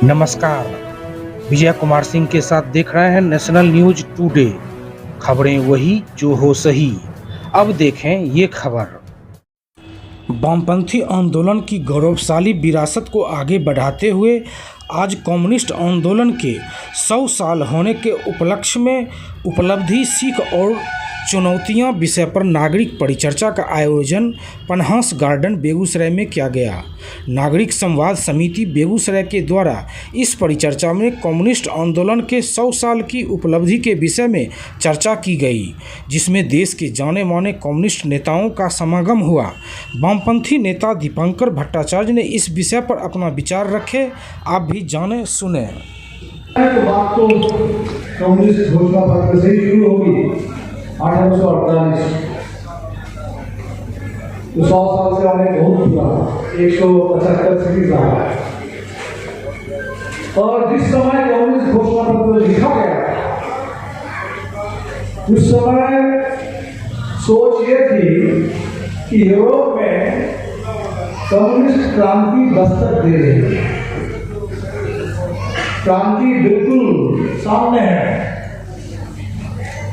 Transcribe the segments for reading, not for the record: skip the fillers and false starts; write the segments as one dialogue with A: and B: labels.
A: नमस्कार, विजय कुमार सिंह के साथ देख रहे हैं नेशनल न्यूज टुडे। खबरें वही जो हो सही। अब देखें ये खबर। वामपंथी आंदोलन की गौरवशाली विरासत को आगे बढ़ाते हुए आज कम्युनिस्ट आंदोलन के 100 साल होने के उपलक्ष्य में उपलब्धि, सीख और चुनौतियां विषय पर नागरिक परिचर्चा का आयोजन पन्हास गार्डन बेगूसराय में किया गया। नागरिक संवाद समिति बेगूसराय के द्वारा इस परिचर्चा में कम्युनिस्ट आंदोलन के 100 साल की उपलब्धि के विषय में चर्चा की गई, जिसमें देश के जाने माने कम्युनिस्ट नेताओं का समागम हुआ। वामपंथी नेता दीपंकर भट्टाचार्य ने इस विषय पर अपना विचार रखे। आप भी जाने सुने।
B: बात तो कम्युनिस्ट घोषणा पत्र से ही शुरू होगी। 1848 तो 100 साल से आगे बहुत हुआ, 175 से भी रहा है। और जिस समय कम्युनिस्ट घोषणा पत्र लिखा गया, उस समय सोच ये थी कि यूरोप में कम्युनिस्ट क्रांति दस्तक दे रही है। क्रांति बिल्कुल सामने है।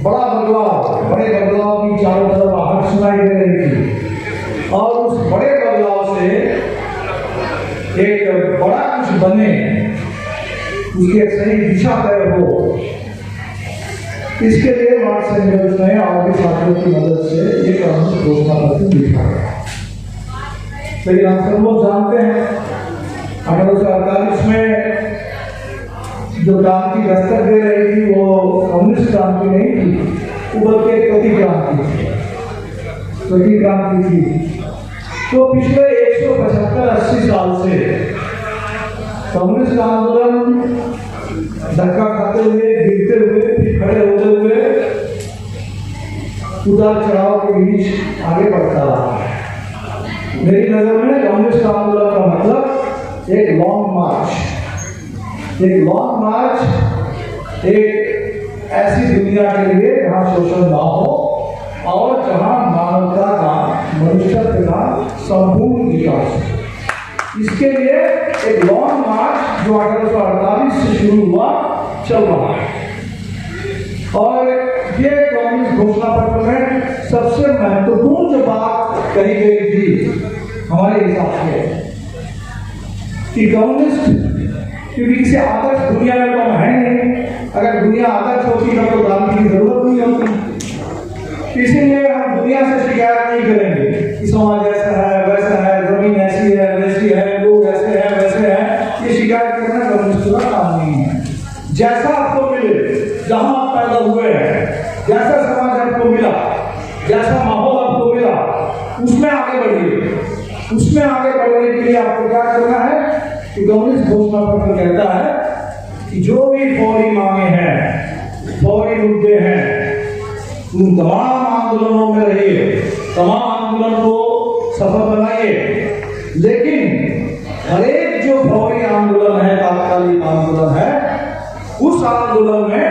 B: बड़ा बदलाव, बड़े बदलाव की चारों तरफ आहट सुनाई दे रही थी और उस बड़े बदलाव से एक बड़ा कुछ बने, उसकी एक सही दिशा तय हो, इसके लिए मार्क्स एंगल्स ने और भी साथियों की मदद से ये कम्युनिस्ट घोषणा पत्र लिखा गया। लेकिन आप सब लोग जानते हैं 1848 में जो क्रांति दस्तक दे रही थी वो कम्युनिस्ट क्रांति नहीं थी, वो बल्कि एक प्रति क्रांति थी। तो पिछले 175-80 साल से कम्युनिस्ट आंदोलन धक्का खाते हुए, गिरते हुए, फिर खड़े होते हुए उतार चढ़ाव के बीच आगे बढ़ता रहा है। मेरी नजर में कम्युनिस्ट आंदोलन का मतलब एक लॉन्ग मार्च, एक ऐसी दुनिया के लिए जहां शोषण ना हो और जहां मानवता का, मनुष्यत्व का संपूर्ण विकास हो। इसके लिए एक लॉन्ग मार्च जो 1848 से शुरू हुआ चल रहा है। और ये कम्युनिस्ट घोषणा पत्र में सबसे महत्वपूर्ण जो बात कही गई थी हमारे हिसाब से कि कम्युनिस्ट, क्योंकि किसी आदर्श दुनिया में तो हम है नहीं। अगर दुनिया आदर्श होती तो क्रांति की जरूरत नहीं होती। इसीलिए हम दुनिया से शिकायत नहीं करेंगे कि समाज ऐसा है, वैसा है, जमीन ऐसी है, वैसी है, लोग ऐसे हैं, वैसे हैं। ये शिकायत करना कम्युनिस्टों का काम नहीं है। जैसा आपको मिले, जहां आप पैदा हुए हैं, जैसा समाज आपको मिला, जैसा माहौल आपको मिला, उसमें आगे बढ़िए। उसमें आगे बढ़ने के लिए आपको क्या करना है कि कम्युनिस्ट घोषणा पत्र कहता है कि जो भी फौरी मांगे हैं, फौरी मुद्दे हैं, उन तमाम आंदोलनों में रहिए, तमाम आंदोलन को सफल बनाइए। लेकिन हर एक जो फौरी आंदोलन है, तात्कालिक आंदोलन है, उस आंदोलन में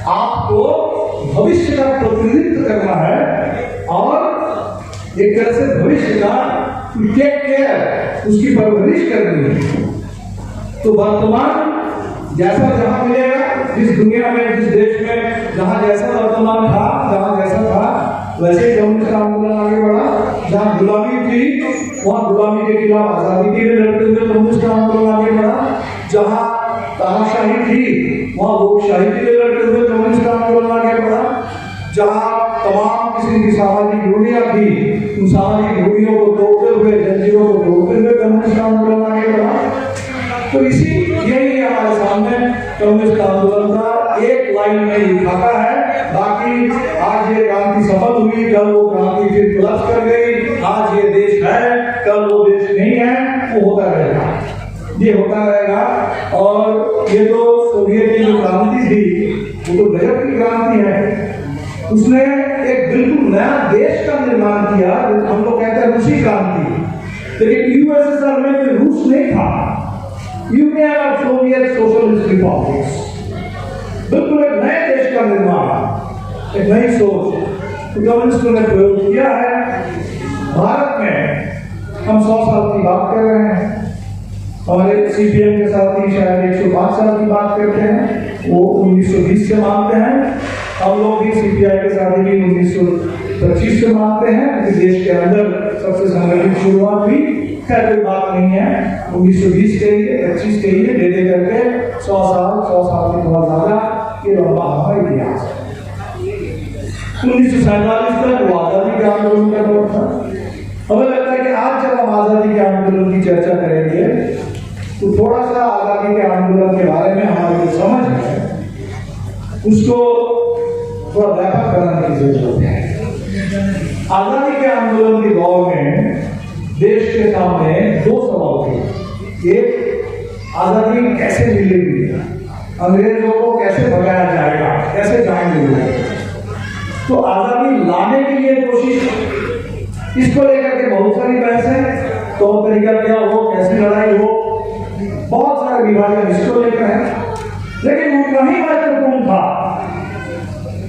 B: आपको भविष्य का प्रतिनिधित्व करना है और एक तरह से भविष्य का टेक केयर, उसकी परवरिश करनी है। तो वर्तमान जैसा जहां मिलेगा, जिस दुनिया में, जिस देश में जहां जैसा वर्तमान था, जहां जैसा था, वैसे कम्युनिस्ट आंदोलन आगे बढ़ा। जहां गुलामी थी वहां गुलामी के खिलाफ आजादी के लिए लड़ते हुए कम्युनिस्ट आंदोलन आगे बढ़ा। जहां तानाशाही थी वहां लोकशाही के लिए लड़ते हुए कम्युनिस्ट आंदोलन आगे बढ़ा। जहां तमाम किसी की सामाजिक रूढ़ियां थी, उन सामाजिक रूढ़ियों को तोड़ते हुए, जंजीरों को तोड़ते हुए कम्युनिस्ट आंदोलन आगे बढ़ा। तो यही हमारे सामने कम्युनिस्ट आंदोलन का एक लाइन में लिखा है। बाकी आज ये क्रांति सफल हुई, कल वो क्रांति फिर क्लच कर गई। आज ये देश है, कल वो देश नहीं है, वो होता रहेगा, ये होता रहेगा। और ये तो सोवियत की जो क्रांति थी वो तो गजब की क्रांति है। उसने एक बिल्कुल नया देश का निर्माण किया। हम लोग कहते हैं रूसी क्रांति, लेकिन यूएसएसआर में रूस नहीं था, union of Soviet socialist republics. बिल्कुल एक नए देश का निर्माण, एक नई सोच कम्युनिस्टों ने प्रयोग किया है। भारत में हम 100 साल की बात कर रहे हैं हमारे सीपीएम के साथी शायद 105 साल की बात करते हैं, वो 1920 से मानते हैं। हम लोग भी सीपीआई के साथी भी 1925 से मानते हैं, क्योंकि देश के अंदर सबसे संगठित शुरुआत हुई। खैर कोई बात नहीं है, 1920 के लिए 25 के लिए दे करके 100 साल से थोड़ा ज्यादा ये लंबा हमारा इतिहास है। 1947 तक वो आजादी के आंदोलन का दौर था। हमें लगता है कि आज जब हम आजादी के आंदोलन की चर्चा करेंगे तो थोड़ा सा आजादी के आंदोलन के बारे में हमारी जो समझ है उसको थोड़ा व्यापक बनाने की जरूरत है। आजादी के आंदोलन के दौर में देश के सामने दो सवाल थे। एक, आजादी कैसे मिलेगी, अंग्रेजों को कैसे भगाया जाएगा, कैसे जाएंगे लोग। तो आजादी लाने के लिए कोशिश, इसको लेकर के बहुत सारी बहस है। तो तरीका क्या हो, कैसी लड़ाई हो, बहुत सारे विभाजन इसको लेकर है। लेकिन उतना ही महत्वपूर्ण था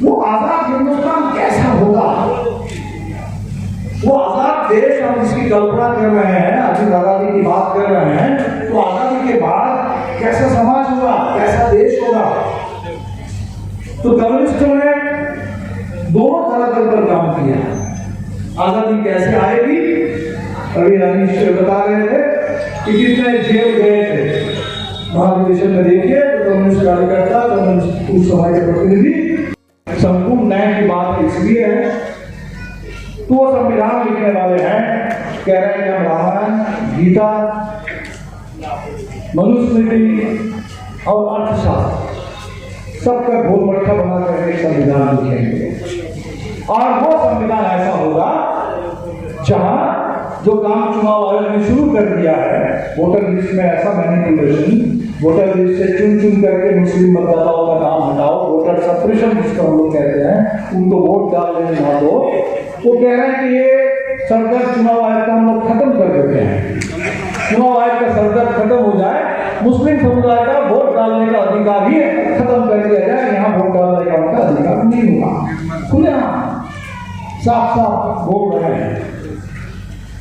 B: वो आजाद हिंदुस्तान कैसा होगा। वो आजाद देश हम जिसकी कल्पना कर रहे हैं, अभी आजादी की बात कर रहे हैं, तो आजादी के बाद कैसा समाज होगा, कैसा देश होगा। तो कम्युनिस्टों ने दोनों तरह पर काम किया। आजादी कैसे आएगी, अभी अनिश बता रहे थे कि कितने जेल गए थे महाधिवेशन में। देखिए तो कम्युनिस्ट कार्यकर्ता, कम्युनिस्ट उस समय के प्रतिनिधि, संपूर्ण न्याय की बात इसलिए है तो वो संविधान लिखने वाले हैं, कह रहे हैं कि हम रामायण, गीता, मनुस्मृति और अर्थशास्त्र सबका घोल मट्ठा बना करके संविधान लिखेंगे। और वो संविधान ऐसा होगा जहां जो काम चुनाव आयोग ने शुरू कर दिया है, वोटर लिस्ट में ऐसा मैनिपुलेशन, वोटर लिस्ट से चुन करके मुस्लिम मतदाताओं का नाम हटाओ, वोटर सप्रेशन जिसको हम लोग कहते हैं, उनको वोट डालने ना दो। वो कह रहे हैं कि ये सरकार चुनाव आयोग का हम लोग खत्म कर देते हैं। चुनाव आयोग का सरकार खत्म हो जाए, मुस्लिम समुदाय का वोट डालने का अधिकार ही खत्म कर दिया जाए, यहाँ वोट डालने का उनका अधिकार नहीं होगा। खुले साफ साफ बोल रहे हैं।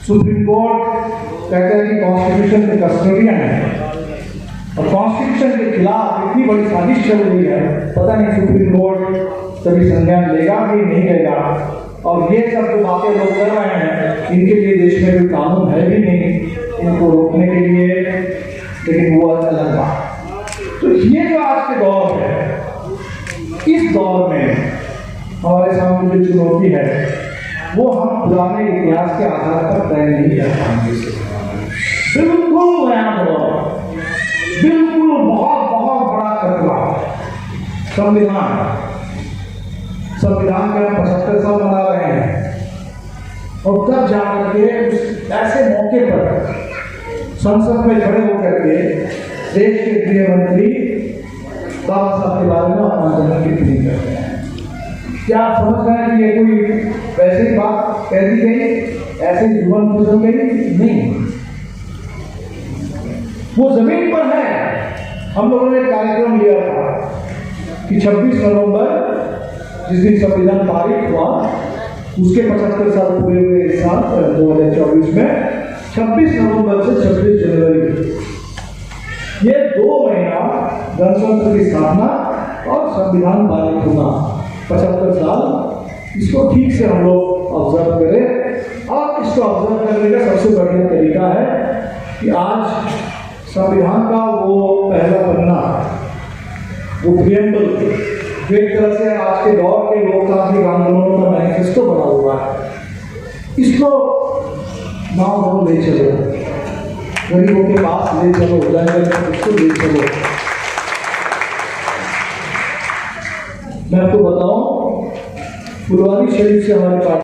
B: सुप्रीम कोर्ट कहते हैं कि कॉन्स्टिट्यूशन के कस्टोडियन है और कॉन्स्टिट्यूशन के खिलाफ इतनी बड़ी साजिश चल रही है, पता नहीं सुप्रीम कोर्ट कभी संज्ञान लेगा कि नहीं लेगा। और ये सब जो बातें लोग कर रहे हैं, इनके लिए देश में कोई कानून है भी नहीं इनको रोकने के लिए, लेकिन वो अलग बात। तो ये जो आज के दौर है, इस दौर में हमारे सामने जो चुनौती है वो हम पुराने इतिहास के आधार पर तय नहीं कर पाएंगे। बिल्कुल नया दौर, बिल्कुल बहुत बहुत बड़ा खतरा। संविधान के हम 75 साल मना रहे हैं और तब जाकर के उस ऐसे मौके पर संसद में खड़े होकर के देश के गृह मंत्री बाबा साहब के बारे में अपना जन्म टिप्पणी करते हैं। क्या आप समझ रहे हैं कि ये कोई वैसे ही बात कह दी गई, ऐसे जीवन गुजर गई? नहीं, वो जमीन पर है। हम लोगों ने कार्यक्रम लिया था कि 26 नवंबर जिस दिन संविधान पारित हुआ उसके 75 साल पूरे हुए इस साल 2024 में 26 नवंबर से 26 जनवरी, ये 2 महीना गणतंत्र की स्थापना और संविधान पारित होना, 75 साल। इसको ठीक से हम लोग ऑब्जर्व करें। और इसको ऑब्जर्व करने का सबसे बढ़िया तरीका है कि आज संविधान का वो पहला पन्ना, वो प्रियम्बल, एक तरह से आज के दौर के लोकतांत्रिक आंदोलनों का मैनिफेस्टो बना हुआ है। इसको गाँव ले चलो, गरीबों के पास ले चलो, उसको ले चलो। मैं आपको बताऊं, फुलवारी शरीफ से हमारे पास